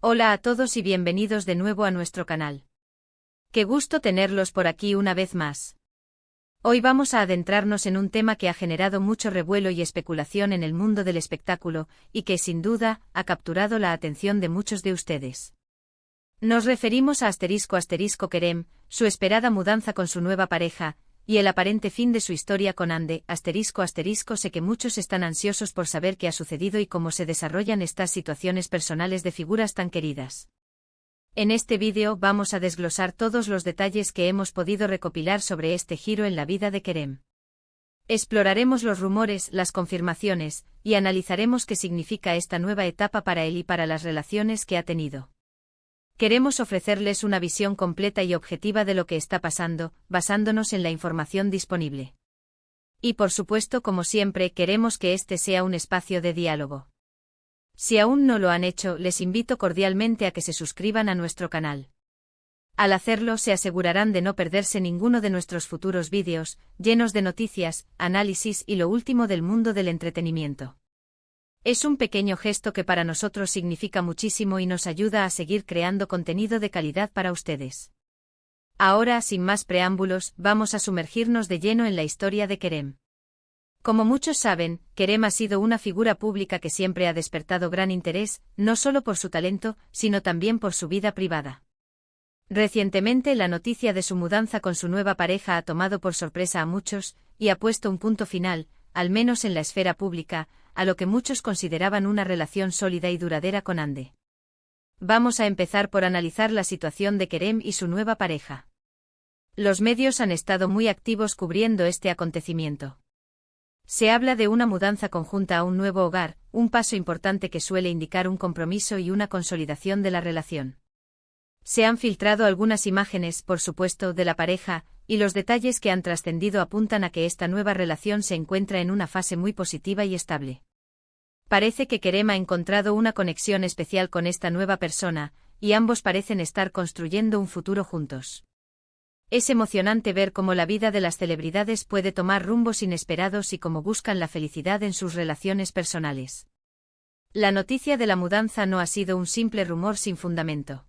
Hola a todos y bienvenidos de nuevo a nuestro canal. Qué gusto tenerlos por aquí una vez más. Hoy vamos a adentrarnos en un tema que ha generado mucho revuelo y especulación en el mundo del espectáculo, y que sin duda ha capturado la atención de muchos de ustedes. Nos referimos a ** Kerem, su esperada mudanza con su nueva pareja, y el aparente fin de su historia con Hande, ***. Sé que muchos están ansiosos por saber qué ha sucedido y cómo se desarrollan estas situaciones personales de figuras tan queridas. En este vídeo vamos a desglosar todos los detalles que hemos podido recopilar sobre este giro en la vida de Kerem. Exploraremos los rumores, las confirmaciones, y analizaremos qué significa esta nueva etapa para él y para las relaciones que ha tenido. Queremos ofrecerles una visión completa y objetiva de lo que está pasando, basándonos en la información disponible. Y por supuesto, como siempre, queremos que este sea un espacio de diálogo. Si aún no lo han hecho, les invito cordialmente a que se suscriban a nuestro canal. Al hacerlo, se asegurarán de no perderse ninguno de nuestros futuros vídeos, llenos de noticias, análisis y lo último del mundo del entretenimiento. Es un pequeño gesto que para nosotros significa muchísimo y nos ayuda a seguir creando contenido de calidad para ustedes. Ahora, sin más preámbulos, vamos a sumergirnos de lleno en la historia de Kerem. Como muchos saben, Kerem ha sido una figura pública que siempre ha despertado gran interés, no solo por su talento, sino también por su vida privada. Recientemente, la noticia de su mudanza con su nueva pareja ha tomado por sorpresa a muchos, y ha puesto un punto final, al menos en la esfera pública, a lo que muchos consideraban una relación sólida y duradera con Hande. Vamos a empezar por analizar la situación de Kerem y su nueva pareja. Los medios han estado muy activos cubriendo este acontecimiento. Se habla de una mudanza conjunta a un nuevo hogar, un paso importante que suele indicar un compromiso y una consolidación de la relación. Se han filtrado algunas imágenes, por supuesto, de la pareja, y los detalles que han trascendido apuntan a que esta nueva relación se encuentra en una fase muy positiva y estable. Parece que Kerem ha encontrado una conexión especial con esta nueva persona, y ambos parecen estar construyendo un futuro juntos. Es emocionante ver cómo la vida de las celebridades puede tomar rumbos inesperados y cómo buscan la felicidad en sus relaciones personales. La noticia de la mudanza no ha sido un simple rumor sin fundamento.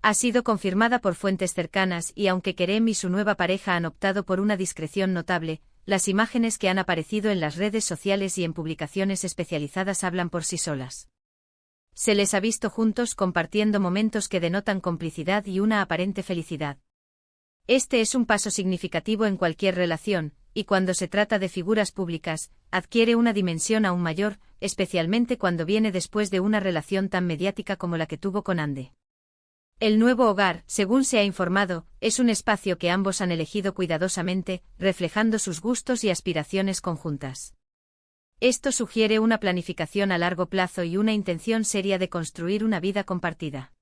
Ha sido confirmada por fuentes cercanas y aunque Kerem y su nueva pareja han optado por una discreción notable, las imágenes que han aparecido en las redes sociales y en publicaciones especializadas hablan por sí solas. Se les ha visto juntos compartiendo momentos que denotan complicidad y una aparente felicidad. Este es un paso significativo en cualquier relación, y cuando se trata de figuras públicas, adquiere una dimensión aún mayor, especialmente cuando viene después de una relación tan mediática como la que tuvo con Hande. El nuevo hogar, según se ha informado, es un espacio que ambos han elegido cuidadosamente, reflejando sus gustos y aspiraciones conjuntas. Esto sugiere una planificación a largo plazo y una intención seria de construir una vida compartida.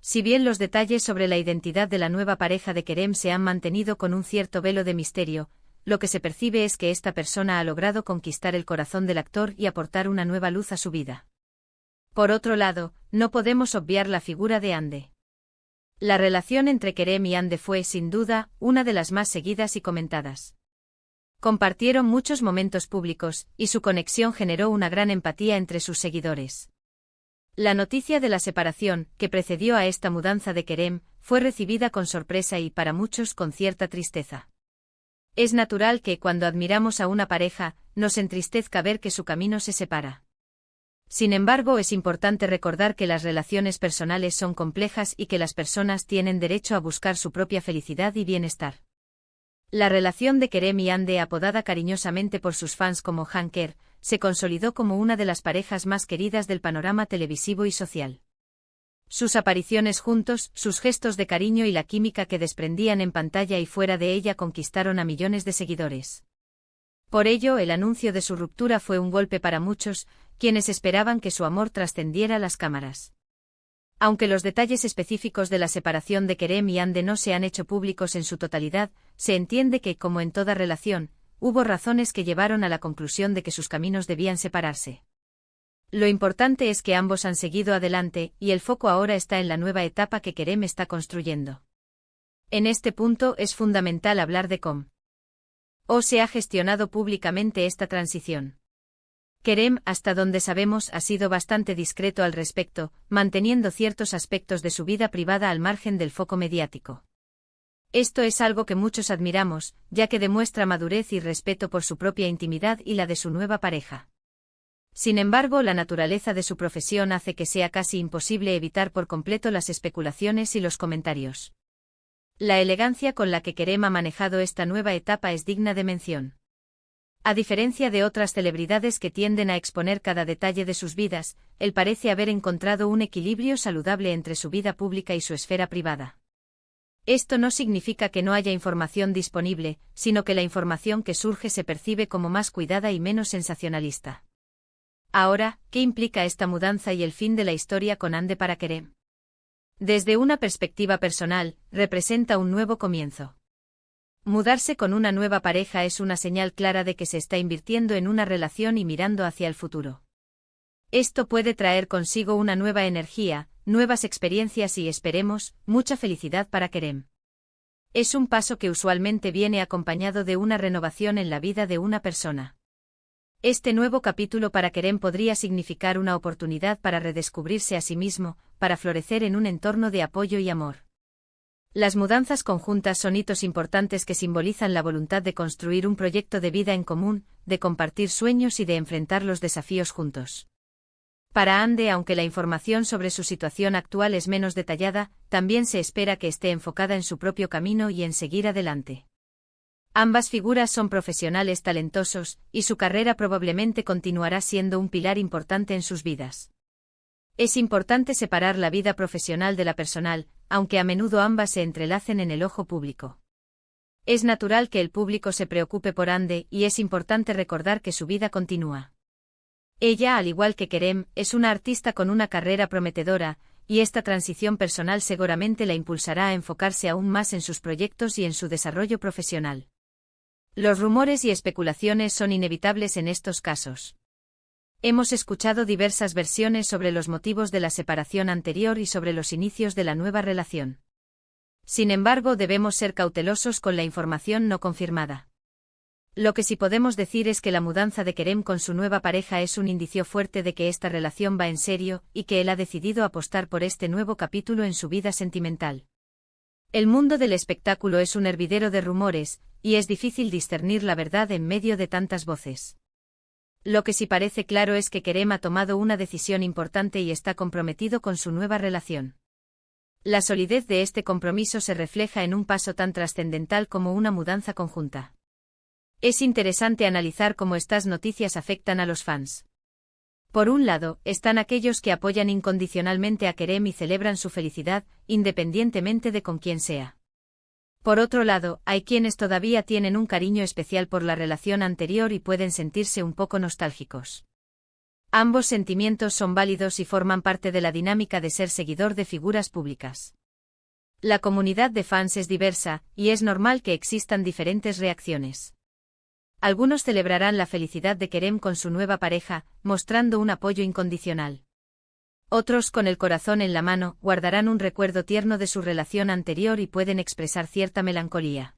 Si bien los detalles sobre la identidad de la nueva pareja de Kerem se han mantenido con un cierto velo de misterio, lo que se percibe es que esta persona ha logrado conquistar el corazón del actor y aportar una nueva luz a su vida. Por otro lado, no podemos obviar la figura de Hande. La relación entre Kerem y Hande fue, sin duda, una de las más seguidas y comentadas. Compartieron muchos momentos públicos, y su conexión generó una gran empatía entre sus seguidores. La noticia de la separación, que precedió a esta mudanza de Kerem, fue recibida con sorpresa y, para muchos, con cierta tristeza. Es natural que, cuando admiramos a una pareja, nos entristezca ver que su camino se separa. Sin embargo, es importante recordar que las relaciones personales son complejas y que las personas tienen derecho a buscar su propia felicidad y bienestar. La relación de Kerem y Hande, apodada cariñosamente por sus fans como Hanker, se consolidó como una de las parejas más queridas del panorama televisivo y social. Sus apariciones juntos, sus gestos de cariño y la química que desprendían en pantalla y fuera de ella conquistaron a millones de seguidores. Por ello, el anuncio de su ruptura fue un golpe para muchos, quienes esperaban que su amor trascendiera las cámaras. Aunque los detalles específicos de la separación de Kerem y Hande no se han hecho públicos en su totalidad, se entiende que, como en toda relación, hubo razones que llevaron a la conclusión de que sus caminos debían separarse. Lo importante es que ambos han seguido adelante, y el foco ahora está en la nueva etapa que Kerem está construyendo. En este punto es fundamental hablar de cómo se ha gestionado públicamente esta transición. Kerem, hasta donde sabemos, ha sido bastante discreto al respecto, manteniendo ciertos aspectos de su vida privada al margen del foco mediático. Esto es algo que muchos admiramos, ya que demuestra madurez y respeto por su propia intimidad y la de su nueva pareja. Sin embargo, la naturaleza de su profesión hace que sea casi imposible evitar por completo las especulaciones y los comentarios. La elegancia con la que Kerem ha manejado esta nueva etapa es digna de mención. A diferencia de otras celebridades que tienden a exponer cada detalle de sus vidas, él parece haber encontrado un equilibrio saludable entre su vida pública y su esfera privada. Esto no significa que no haya información disponible, sino que la información que surge se percibe como más cuidada y menos sensacionalista. Ahora, ¿qué implica esta mudanza y el fin de la historia con Hande para Kerem? Desde una perspectiva personal, representa un nuevo comienzo. Mudarse con una nueva pareja es una señal clara de que se está invirtiendo en una relación y mirando hacia el futuro. Esto puede traer consigo una nueva energía, nuevas experiencias y, esperemos, mucha felicidad para Kerem. Es un paso que usualmente viene acompañado de una renovación en la vida de una persona. Este nuevo capítulo para Kerem podría significar una oportunidad para redescubrirse a sí mismo, para florecer en un entorno de apoyo y amor. Las mudanzas conjuntas son hitos importantes que simbolizan la voluntad de construir un proyecto de vida en común, de compartir sueños y de enfrentar los desafíos juntos. Para Hande, aunque la información sobre su situación actual es menos detallada, también se espera que esté enfocada en su propio camino y en seguir adelante. Ambas figuras son profesionales talentosos, y su carrera probablemente continuará siendo un pilar importante en sus vidas. Es importante separar la vida profesional de la personal, aunque a menudo ambas se entrelacen en el ojo público. Es natural que el público se preocupe por Hande y es importante recordar que su vida continúa. Ella, al igual que Kerem, es una artista con una carrera prometedora, y esta transición personal seguramente la impulsará a enfocarse aún más en sus proyectos y en su desarrollo profesional. Los rumores y especulaciones son inevitables en estos casos. Hemos escuchado diversas versiones sobre los motivos de la separación anterior y sobre los inicios de la nueva relación. Sin embargo, debemos ser cautelosos con la información no confirmada. Lo que sí podemos decir es que la mudanza de Kerem con su nueva pareja es un indicio fuerte de que esta relación va en serio y que él ha decidido apostar por este nuevo capítulo en su vida sentimental. El mundo del espectáculo es un hervidero de rumores, y es difícil discernir la verdad en medio de tantas voces. Lo que sí parece claro es que Kerem ha tomado una decisión importante y está comprometido con su nueva relación. La solidez de este compromiso se refleja en un paso tan trascendental como una mudanza conjunta. Es interesante analizar cómo estas noticias afectan a los fans. Por un lado, están aquellos que apoyan incondicionalmente a Kerem y celebran su felicidad, independientemente de con quién sea. Por otro lado, hay quienes todavía tienen un cariño especial por la relación anterior y pueden sentirse un poco nostálgicos. Ambos sentimientos son válidos y forman parte de la dinámica de ser seguidor de figuras públicas. La comunidad de fans es diversa, y es normal que existan diferentes reacciones. Algunos celebrarán la felicidad de Kerem con su nueva pareja, mostrando un apoyo incondicional. Otros, con el corazón en la mano, guardarán un recuerdo tierno de su relación anterior y pueden expresar cierta melancolía.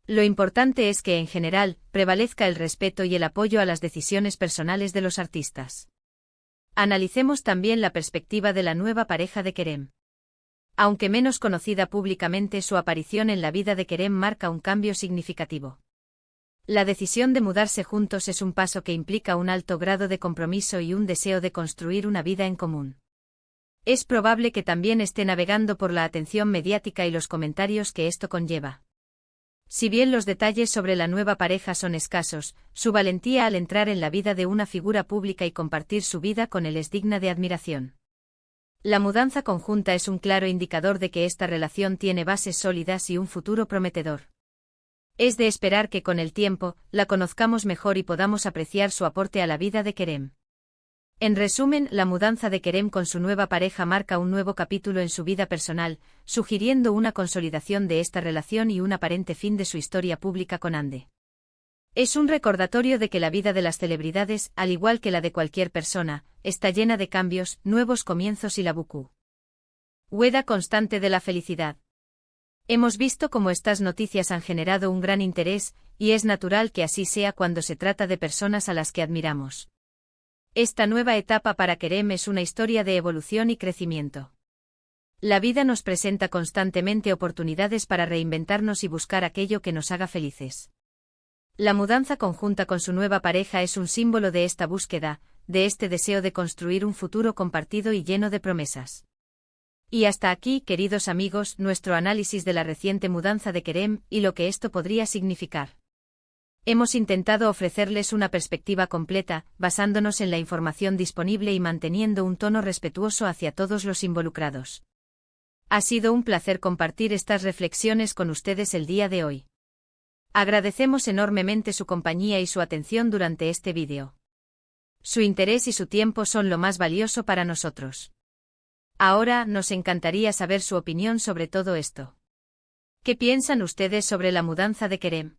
Lo importante es que, en general, prevalezca el respeto y el apoyo a las decisiones personales de los artistas. Analicemos también la perspectiva de la nueva pareja de Kerem. Aunque menos conocida públicamente, su aparición en la vida de Kerem marca un cambio significativo. La decisión de mudarse juntos es un paso que implica un alto grado de compromiso y un deseo de construir una vida en común. Es probable que también esté navegando por la atención mediática y los comentarios que esto conlleva. Si bien los detalles sobre la nueva pareja son escasos, su valentía al entrar en la vida de una figura pública y compartir su vida con él es digna de admiración. La mudanza conjunta es un claro indicador de que esta relación tiene bases sólidas y un futuro prometedor. Es de esperar que con el tiempo, la conozcamos mejor y podamos apreciar su aporte a la vida de Kerem. En resumen, la mudanza de Kerem con su nueva pareja marca un nuevo capítulo en su vida personal, sugiriendo una consolidación de esta relación y un aparente fin de su historia pública con Hande. Es un recordatorio de que la vida de las celebridades, al igual que la de cualquier persona, está llena de cambios, nuevos comienzos y la búsqueda constante de la felicidad. Hemos visto cómo estas noticias han generado un gran interés, y es natural que así sea cuando se trata de personas a las que admiramos. Esta nueva etapa para Kerem es una historia de evolución y crecimiento. La vida nos presenta constantemente oportunidades para reinventarnos y buscar aquello que nos haga felices. La mudanza conjunta con su nueva pareja es un símbolo de esta búsqueda, de este deseo de construir un futuro compartido y lleno de promesas. Y hasta aquí, queridos amigos, nuestro análisis de la reciente mudanza de Kerem y lo que esto podría significar. Hemos intentado ofrecerles una perspectiva completa, basándonos en la información disponible y manteniendo un tono respetuoso hacia todos los involucrados. Ha sido un placer compartir estas reflexiones con ustedes el día de hoy. Agradecemos enormemente su compañía y su atención durante este vídeo. Su interés y su tiempo son lo más valioso para nosotros. Ahora, nos encantaría saber su opinión sobre todo esto. ¿Qué piensan ustedes sobre la mudanza de Kerem?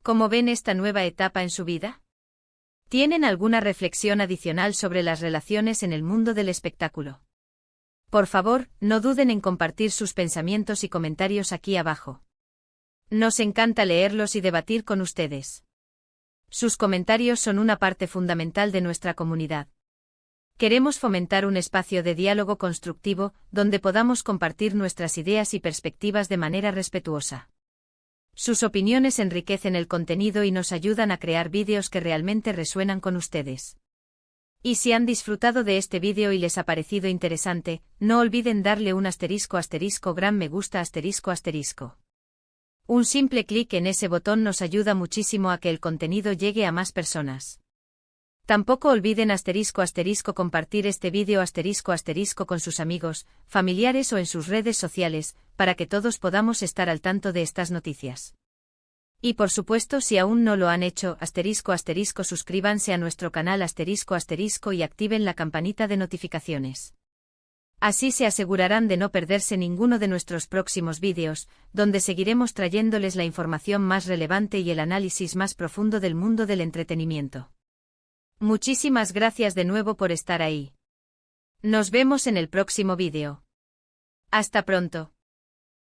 ¿Cómo ven esta nueva etapa en su vida? ¿Tienen alguna reflexión adicional sobre las relaciones en el mundo del espectáculo? Por favor, no duden en compartir sus pensamientos y comentarios aquí abajo. Nos encanta leerlos y debatir con ustedes. Sus comentarios son una parte fundamental de nuestra comunidad. Queremos fomentar un espacio de diálogo constructivo, donde podamos compartir nuestras ideas y perspectivas de manera respetuosa. Sus opiniones enriquecen el contenido y nos ayudan a crear vídeos que realmente resuenan con ustedes. Y si han disfrutado de este vídeo y les ha parecido interesante, no olviden darle un gran me gusta ***. Un simple clic en ese botón nos ayuda muchísimo a que el contenido llegue a más personas. Tampoco olviden compartir este vídeo con sus amigos, familiares o en sus redes sociales, para que todos podamos estar al tanto de estas noticias. Y por supuesto, si aún no lo han hecho, suscríbanse a nuestro canal y activen la campanita de notificaciones. Así se asegurarán de no perderse ninguno de nuestros próximos vídeos, donde seguiremos trayéndoles la información más relevante y el análisis más profundo del mundo del entretenimiento. Muchísimas gracias de nuevo por estar ahí. Nos vemos en el próximo vídeo. Hasta pronto.